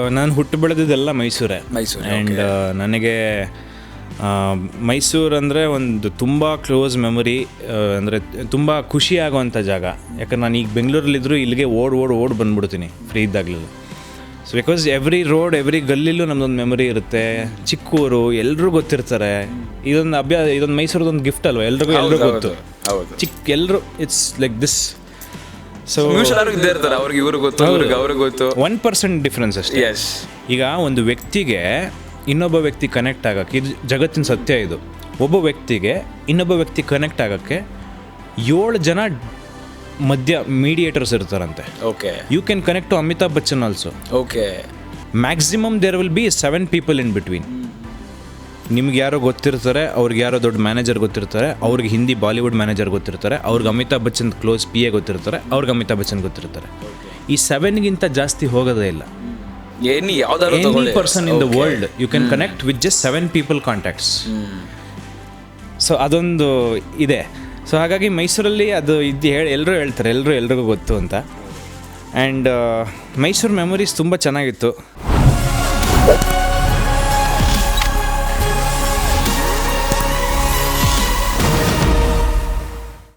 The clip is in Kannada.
ನಾನು ಹುಟ್ಟು ಬೆಳೆದಿದ್ದೆಲ್ಲ ಮೈಸೂರೇ. ಆ್ಯಂಡ್ ನನಗೆ ಮೈಸೂರು ಅಂದರೆ ಒಂದು ತುಂಬ ಕ್ಲೋಸ್ ಮೆಮೊರಿ, ಅಂದರೆ ತುಂಬ ಖುಷಿ ಆಗೋವಂಥ ಜಾಗ. ಯಾಕಂದ್ರೆ ನಾನು ಈಗ ಬೆಂಗಳೂರಲ್ಲಿದ್ದರೂ ಇಲ್ಲಿಗೆ ಓಡ್ ಬಂದುಬಿಡ್ತೀನಿ ಫ್ರೀ ಇದ್ದಾಗಲೂ. So because every road every ಗಲ್ಲಿಲೂ ನಮ್ಮದೊಂದು ಮೆಮೊರಿ ಇರುತ್ತೆ. ಚಿಕ್ಕೂರು ಎಲ್ಲರೂ ಗೊತ್ತಿರ್ತಾರೆ. ಇದೊಂದು ಮೈಸೂರದೊಂದು ಗಿಫ್ಟ್ ಅಲ್ವಾ, ಎಲ್ರಿಗೂ ಗೊತ್ತು. ಎಲ್ಲರೂ ಇಟ್ಸ್ ಲೈಕ್ ದಿಸ್. ಸೊ ಅವ್ರಿಗೆ ಇವ್ರಿಗೆ ಗೊತ್ತು, ಅವ್ರಿಗೆ ಗೊತ್ತು. 1% ಡಿಫ್ರೆನ್ಸ್ ಅಷ್ಟೇ. ಈಗ ಒಂದು ವ್ಯಕ್ತಿಗೆ ಇನ್ನೊಬ್ಬ ವ್ಯಕ್ತಿ ಕನೆಕ್ಟ್ ಆಗೋಕ್ಕೆ, ಇದು ಜಗತ್ತಿನ ಸತ್ಯ. ಇದು ಒಬ್ಬ ವ್ಯಕ್ತಿಗೆ ಇನ್ನೊಬ್ಬ ವ್ಯಕ್ತಿ ಕನೆಕ್ಟ್ ಆಗೋಕ್ಕೆ 7 ಜನ ಮಧ್ಯ ಮೀಡಿಯೇಟರ್ಸ್ ಇರ್ತಾರಂತೆ. Okay. You can connect to Amitabh Bachchan also. Okay. Maximum there will be 7 people in between. ನಿಮ್ಗೆ ಯಾರೋ ಗೊತ್ತಿರ್ತಾರೆ, ಅವ್ರಿಗೆ ಯಾರೋ ದೊಡ್ಡ ಮ್ಯಾನೇಜರ್ ಗೊತ್ತಿರ್ತಾರೆ, ಅವ್ರಿಗೆ ಹಿಂದಿ ಬಾಲಿವುಡ್ ಮ್ಯಾನೇಜರ್ ಗೊತ್ತಿರ್ತಾರೆ, ಅವ್ರಿಗೆ ಅಮಿತಾಬ್ ಬಚ್ಚನ್ ಕ್ಲೋಸ್ PA ಗೊತ್ತಿರ್ತಾರೆ, ಅವ್ರಿಗೆ ಅಮಿತಾಬ್ ಬಚ್ಚನ್ ಗೊತ್ತಿರ್ತಾರೆ. ಈ 7ಗಿಂತ ಜಾಸ್ತಿ ಹೋಗೋದೇ ಇಲ್ಲ. Any person in the world you can connect with just 7 people contacts. So ಅದೊಂದು ಇದೆ. ಸೊ ಹಾಗಾಗಿ ಮೈಸೂರಲ್ಲಿ ಅದು ಎಲ್ಲರೂ ಹೇಳ್ತಾರೆ, ಎಲ್ರಿಗೂ ಗೊತ್ತು ಅಂತ. ಆ್ಯಂಡ್ ಮೈಸೂರು ಮೆಮೊರೀಸ್ ತುಂಬ ಚೆನ್ನಾಗಿತ್ತು.